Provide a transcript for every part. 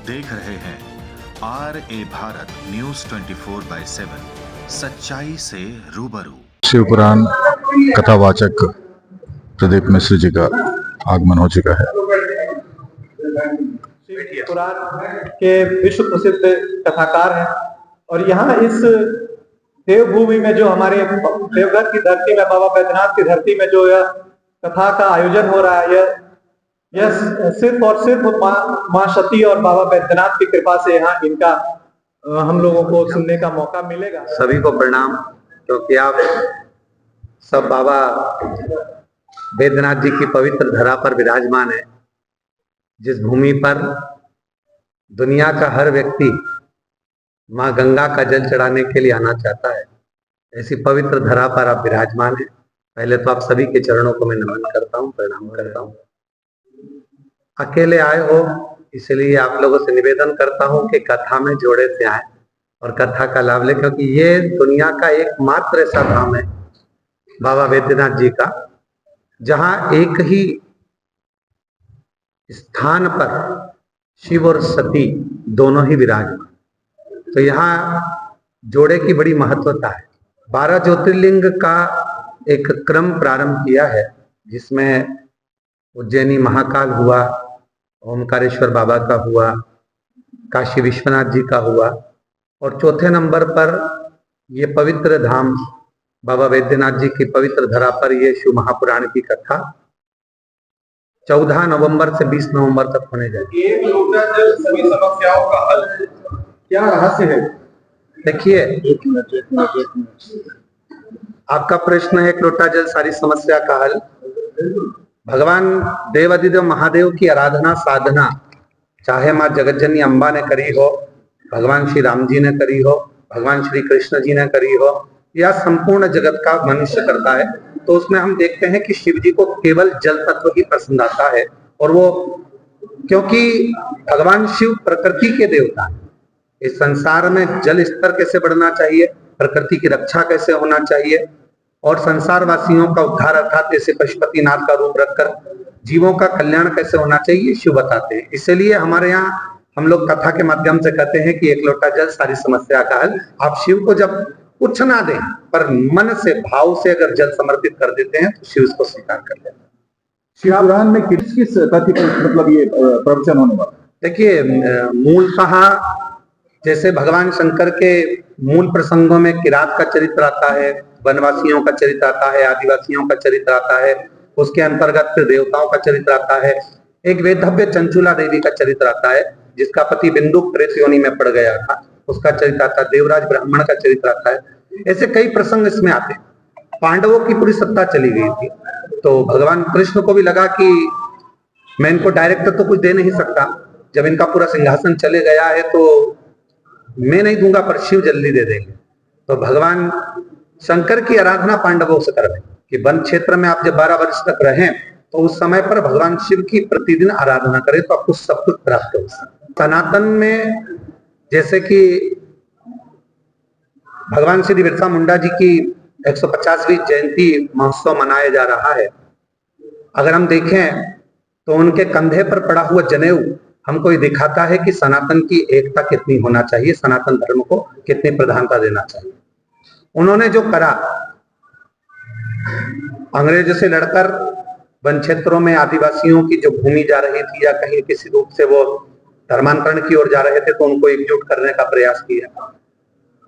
देख रहे हैं RA भारत न्यूज 24/7 सच्चाई से रूबरू। शिवपुराण कथावाचक प्रदीप मिश्र जी का आगमन हो चुका है। शिवपुराण के विश्व प्रसिद्ध कथाकार हैं और यहाँ इस देवभूमि में जो हमारे देवघर की धरती में, बाबा बैद्यनाथ की धरती में जो यह कथा का आयोजन हो रहा है, यह सिर्फ और सिर्फ माँ सती और बाबा बैद्यनाथ की कृपा से यहाँ इनका हम लोगों को सुनने का मौका मिलेगा। सभी को प्रणाम, क्योंकि आप सब बाबा बैद्यनाथ जी की पवित्र धरा पर विराजमान है, जिस भूमि पर दुनिया का हर व्यक्ति माँ गंगा का जल चढ़ाने के लिए आना चाहता है। ऐसी पवित्र धरा पर आप विराजमान हैं। पहले तो आप सभी के चरणों को मैं नमन करता हूँ, प्रणाम करता हूँ। अकेले आए हो इसलिए आप लोगों से निवेदन करता हूँ कि कथा में जोड़े से आए और कथा का लाभ ले, क्योंकि ये दुनिया का एकमात्र ऐसा धाम है बाबा बैद्यनाथ जी का, जहां एक ही स्थान पर शिव और सती दोनों ही विराजमान। तो यहाँ जोड़े की बड़ी महत्वता है। 12 ज्योतिर्लिंग का एक क्रम प्रारंभ किया है, जिसमें उज्जैनी महाकाल हुआ, ओमकारेश्वर बाबा का हुआ, काशी विश्वनाथ जी का हुआ, और चौथे नंबर पर ये पवित्र धाम बाबा बैद्यनाथ जी की पवित्र धरा पर ये शिव महापुराण की कथा 14 नवंबर से 20 नवंबर तक होने जाएगी। एक लोटा जल सभी समस्याओं का हल, क्या रहस्य है? देखिए, आपका प्रश्न है एक लोटा जल सारी समस्या का हल। भगवान देवाधिदेव महादेव की आराधना साधना चाहे माँ जगतजननी अम्बा ने करी हो, भगवान श्री राम जी ने करी हो, भगवान श्री कृष्ण जी ने करी हो, या संपूर्ण जगत का मनुष्य करता है, तो उसमें हम देखते हैं कि शिव जी को केवल जल तत्व ही पसंद आता है। और वो क्योंकि भगवान शिव प्रकृति के देवता है, इस संसार में जल स्तर कैसे बढ़ना चाहिए, प्रकृति की रक्षा कैसे होना चाहिए, और संसार वासियों का उद्धार अर्थात जैसे पशुपतिनाथ का रूप रखकर जीवों का कल्याण कैसे होना चाहिए शिव बताते हैं। इसलिए हमारे यहाँ हम लोग कथा के माध्यम से कहते हैं कि एक लोटा जल सारी समस्या का हल। आप शिव को जब कुछ ना दें पर मन से भाव से अगर जल समर्पित कर देते हैं तो शिव उसको स्वीकार कर लेते हैं। शिवपुराण में किस किस तथ्य पर मतलब ये प्रवचन होने वाला? देखिए, मूलतः जैसे भगवान शंकर के मूल प्रसंगों में किरात का चरित्र आता है, वनवासियों का चरित्र आता है, आदिवासियों का चरित्र आता है, उसके अंतर्गत फिर देवताओं का चरित्र आता है, एक वेदव्य चंचुला देवी का चरित्र आता है जिसका पति बिंदुक प्रेत योनि में पड़ गया था, उसका चरित्र आता है, देवराज ब्राह्मण का चरित्र आता है। ऐसे कई प्रसंग इसमें आते हैं। पांडवों की पूरी सत्ता चली गई थी, तो भगवान कृष्ण को भी लगा कि मैं इनको डायरेक्ट तो कुछ दे नहीं सकता, जब इनका पूरा सिंहासन चले गया है तो मैं नहीं दूंगा पर शिव जल्दी दे देंगे। तो भगवान शंकर की आराधना पांडवों से करवाई कि वन क्षेत्र में आप जब 12 वर्ष तक रहें तो उस समय पर भगवान शिव की प्रतिदिन आराधना करें तो आपको सब कुछ प्राप्त हो। सनातन में जैसे कि भगवान श्री बिरसा मुंडा जी की 150वीं जयंती महोत्सव मनाया जा रहा है। अगर हम देखें तो उनके कंधे पर पड़ा हुआ जनेऊ हमको ये दिखाता है कि सनातन की एकता कितनी होना चाहिए, सनातन धर्म को कितनी प्रधानता देना चाहिए। उन्होंने जो करा, अंग्रेजों से लड़कर वन क्षेत्रों में आदिवासियों की जो भूमि जा रही थी या कहीं किसी रूप से वो धर्मांतरण की ओर जा रहे थे, तो उनको एकजुट करने का प्रयास किया।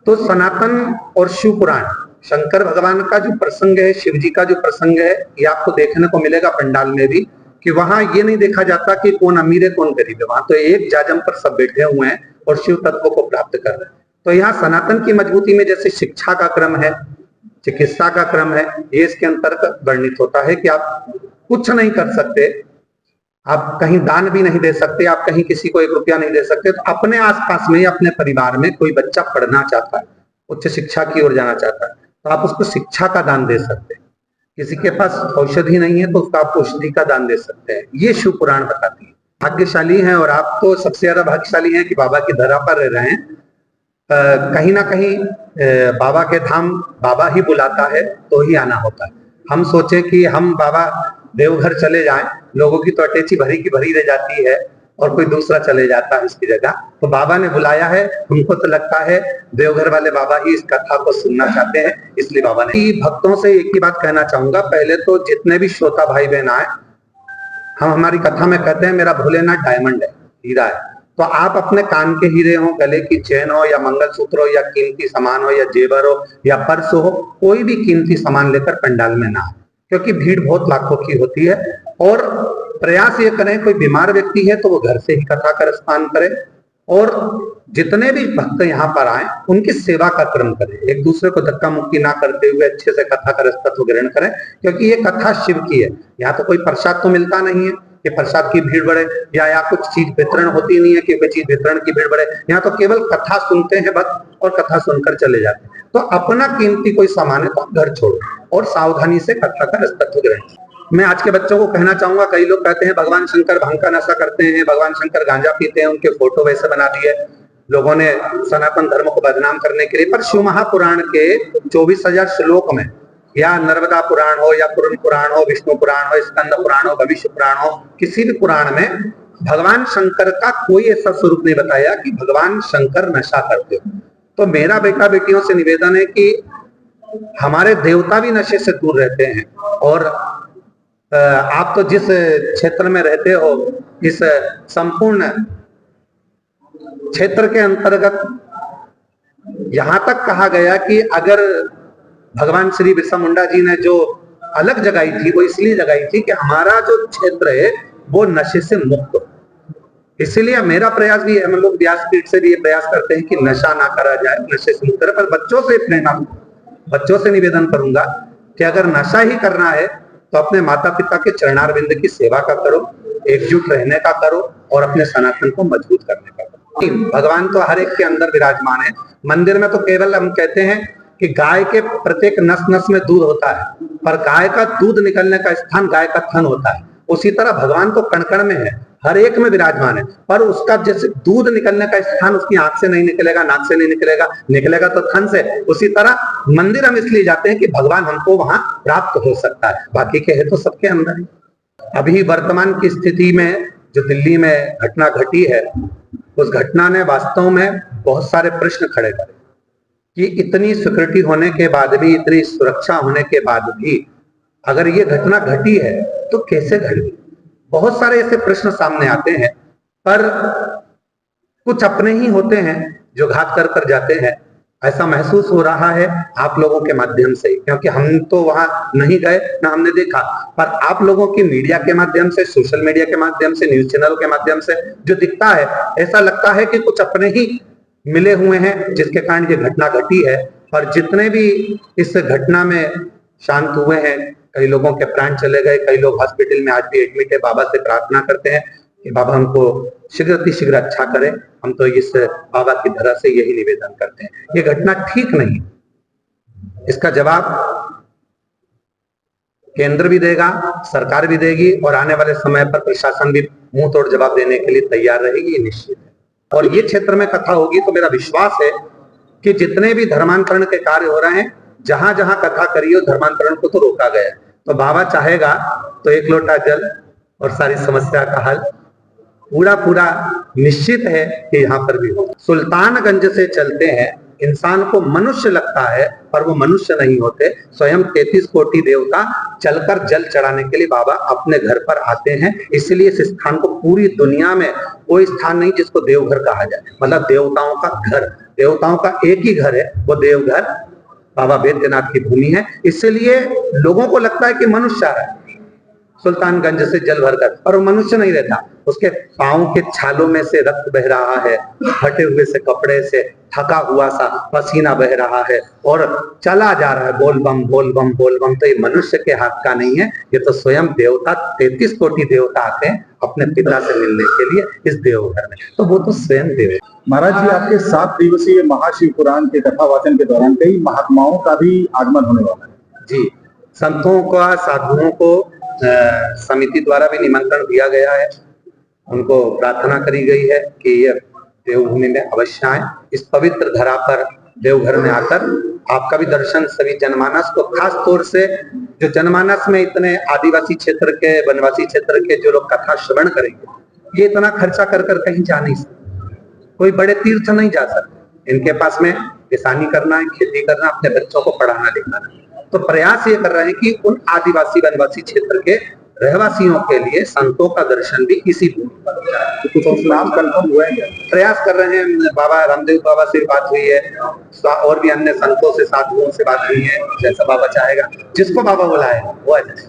तो सनातन और शिव पुराण, शंकर भगवान का जो प्रसंग है, शिव जी का जो प्रसंग है, ये आपको देखने को मिलेगा पंडाल में भी, कि वहां ये नहीं देखा जाता कि कौन अमीर है कौन गरीब है, वहां तो एक जाजम पर सब बैठे हुए हैं और शिव तत्व को प्राप्त कर रहे हैं। तो यहाँ सनातन की मजबूती में जैसे शिक्षा का क्रम है, चिकित्सा का क्रम है, ये इसके अंतर्गत वर्णित होता है कि आप कुछ नहीं कर सकते, आप कहीं दान भी नहीं दे सकते, आप कहीं किसी को 1 रुपया नहीं दे सकते, तो अपने आसपास में अपने परिवार में कोई बच्चा पढ़ना चाहता है, उच्च शिक्षा की ओर जाना चाहता है, तो आप उसको शिक्षा का दान दे सकते हैं। किसी के पास औषधि नहीं है तो उसको आप औषधि का दान दे सकते हैं। ये शिव पुराण बताती है। भाग्यशाली हैं, और आप तो सबसे ज्यादा भाग्यशाली हैं कि बाबा की धरा पर रह रहे हैं। कहीं ना कहीं बाबा के धाम बाबा ही बुलाता है तो ही आना होता है। हम सोचे कि हम बाबा देवघर चले जाएं, लोगों की तो अटैची भरी की भरी रह जाती है और कोई दूसरा चले जाता है उसकी जगह। तो बाबा ने बुलाया है, हमको तो लगता है देवघर वाले बाबा ही इस कथा को सुनना चाहते हैं, इसलिए बाबा ने। भक्तों से एक ही बात कहना चाहूंगा, पहले तो जितने भी श्रोता भाई बहन आए, हम हमारी कथा में कहते हैं मेरा भोलेनाथ डायमंड है, हीरा है, तो आप अपने कान के हीरे हो, गले की चेन हो, या मंगलसूत्र हो, या कीमती सामान हो, या जेवर हो, या पर्स हो, कोई भी कीमती सामान लेकर पंडाल में ना, क्योंकि भीड़ बहुत लाखों की होती है। और प्रयास ये करें, कोई बीमार व्यक्ति है तो वो घर से ही कथा का रसपान करे, और जितने भी भक्त यहाँ पर आए उनकी सेवा का क्रम करें, एक दूसरे को धक्का मुक्की ना करते हुए अच्छे से कथा का रसतत्व ग्रहण करें, क्योंकि ये कथा शिव की है। यहाँ तो कोई प्रसाद तो मिलता नहीं है कि प्रसाद की भीड़ बढ़े, या कुछ चीज वितरण होती नहीं है कि कोई चीज वितरण की भीड़ बढ़े। यहाँ तो केवल कथा सुनते हैं भक्त और कथा सुनकर चले जाते हैं। तो अपना कीमती कोई सामान है तो घर छोड़ो और सावधानी से कथा का रसतत्व ग्रहण। मैं आज के बच्चों को कहना चाहूंगा, कई लोग कहते हैं भगवान शंकर भांग का नशा करते हैं, भगवान शंकर गांजा पीते हैं, उनके फोटो वैसे बना दिए लोगों ने सनातन धर्म को बदनाम करने के लिए। पर शिव महापुराण के 24,000 श्लोक में, या नर्मदा पुराण हो, या कुरुन पुराण हो, विष्णु पुराण हो, स्कंद पुराण हो, भविष्य पुराण हो, किसी भी पुराण में भगवान शंकर का कोई ऐसा स्वरूप नहीं बताया कि भगवान शंकर नशा करते हो। तो मेरा बेटा बेटियों से निवेदन है कि हमारे देवता भी नशे से दूर रहते हैं, और आप तो जिस क्षेत्र में रहते हो, इस संपूर्ण क्षेत्र के अंतर्गत यहां तक कहा गया कि अगर भगवान श्री बिरसा मुंडा जी ने जो अलग जगाई थी, वो इसलिए जगाई थी कि हमारा जो क्षेत्र है वो नशे से मुक्त हो। इसीलिए मेरा प्रयास भी है, हम लोग व्यासपीठ से भी ये प्रयास करते हैं कि नशा ना करा जाए, नशे से मुक्त रहे। पर बच्चों से प्रेरणा, बच्चों से निवेदन करूंगा कि अगर नशा ही करना है तो अपने माता पिता के चरणारविंद की सेवा का करो, एकजुट रहने का करो, और अपने सनातन को मजबूत करने का करो। भगवान तो हर एक के अंदर विराजमान है। मंदिर में तो केवल हम कहते हैं कि गाय के प्रत्येक नस नस में दूध होता है, पर गाय का दूध निकलने का स्थान गाय का थन होता है। उसी तरह भगवान तो कण कण में है, हर एक में विराजमान है, पर उसका जैसे दूध निकलने का स्थान उसकी आंख से नहीं निकलेगा, नाक से नहीं निकलेगा, निकलेगा तो थन से। उसी तरह मंदिर हम इसलिए जाते हैं कि भगवान हमको वहां प्राप्त हो सकता है, बाकी के है तो सबके अंदर ही। अभी वर्तमान की स्थिति में जो दिल्ली में घटना घटी है, उस घटना ने वास्तव में बहुत सारे प्रश्न खड़े करे कि इतनी सिक्योरिटी होने के बाद भी, इतनी सुरक्षा होने के बाद भी अगर ये घटना घटी है तो कैसे घट गई। बहुत सारे ऐसे प्रश्न सामने आते हैं, पर कुछ अपने ही होते हैं जो घात कर कर जाते हैं। ऐसा महसूस हो रहा है आप लोगों के माध्यम से, क्योंकि हम तो वहां नहीं गए, ना हमने देखा, पर आप लोगों की मीडिया के माध्यम से, सोशल मीडिया के माध्यम से, न्यूज चैनल के माध्यम से जो दिखता है, ऐसा लगता है कि कुछ अपने ही मिले हुए हैं जिसके कारण ये घटना घटी है। और जितने भी इस घटना में शांत हुए हैं, कई लोगों के प्राण चले गए, कई लोग हॉस्पिटल में आज भी एडमिट है, बाबा से प्रार्थना करते हैं कि बाबा हमको शीघ्र अच्छा करें। हम तो इस बाबा की तरह से यही निवेदन करते हैं। ये घटना ठीक नहीं, इसका जवाब केंद्र भी देगा, सरकार भी देगी, और आने वाले समय पर प्रशासन भी मुंह तोड़ जवाब देने के लिए तैयार रहेगी, ये निश्चित है। और ये क्षेत्र में कथा होगी तो मेरा विश्वास है कि जितने भी धर्मांतरण के कार्य हो रहे हैं, जहां जहां कथा करी हो, धर्मांतरण को तो रोका गया है। तो बाबा चाहेगा तो एक लोटा जल और सारी समस्या का हल पूरा निश्चित है कि यहाँ पर भी हो। सुल्तानगंज से चलते हैं, इंसान को मनुष्य लगता है पर वो मनुष्य नहीं होते। स्वयं 33 कोटि देवता चलकर जल चढ़ाने के लिए बाबा अपने घर पर आते हैं। इसलिए इस स्थान को पूरी दुनिया में कोई स्थान नहीं जिसको देवघर कहा जाए, मतलब देवताओं का घर, देवताओं का एक ही घर है, वो देवघर बाबा बैद्यनाथ की भूमि है। इसलिए लोगों को लगता है कि मनुष्य आ रहा है सुल्तानगंज से जल भरकर, और वो मनुष्य नहीं रहता। उसके पांव के छालों में से रक्त बह रहा है, फटे हुए से कपड़े से थका हुआ सा पसीना बह रहा है, और चला जा रहा है बोल बम बोल बम बोल बम। तो ये मनुष्य के हाथ का नहीं है, ये तो स्वयं देवता 33 कोटि देवता आते हैं अपने पिता से मिलने के लिए इस देवघर में। तो वो तो स्वयं देव है। महाराज जी, आपके 7 दिवसीय महाशिव पुराण के कथा वाचन के दौरान कई महात्माओं का भी आगमन होने वाला है। जी, संतों का, साधुओं को समिति द्वारा भी निमंत्रण दिया गया है। उनको प्रार्थना करी गई है कि ये देवभूमि में अवश्य आए, इस पवित्र धरा पर देवघर में आकर आपका भी दर्शन सभी जनमानस को, खास तौर से जो जनमानस में इतने आदिवासी क्षेत्र के, वनवासी क्षेत्र के जो लोग कथा श्रवण करेंगे, ये इतना खर्चा कर कर कहीं जा नहीं सकते, कोई बड़े तीर्थ नहीं जा सकते। इनके पास में किसानी करना है, खेती करना, अपने बच्चों को पढ़ाना लिखाना। तो प्रयास ये कर रहे हैं कि उन आदिवासी वनवासी क्षेत्र के रहवासियों के लिए संतों का दर्शन भी इसी भूमि पर हो जाए। तो कुछ नाम कंफर्म हुआ है क्या? प्रयास कर रहे हैं। बाबा रामदेव बाबा से बात हुई है और भी अन्य संतों से, साधुओं से बात हुई है। जैसा बाबा चाहेगा, जिसको बाबा बुलाए वो आ जाए।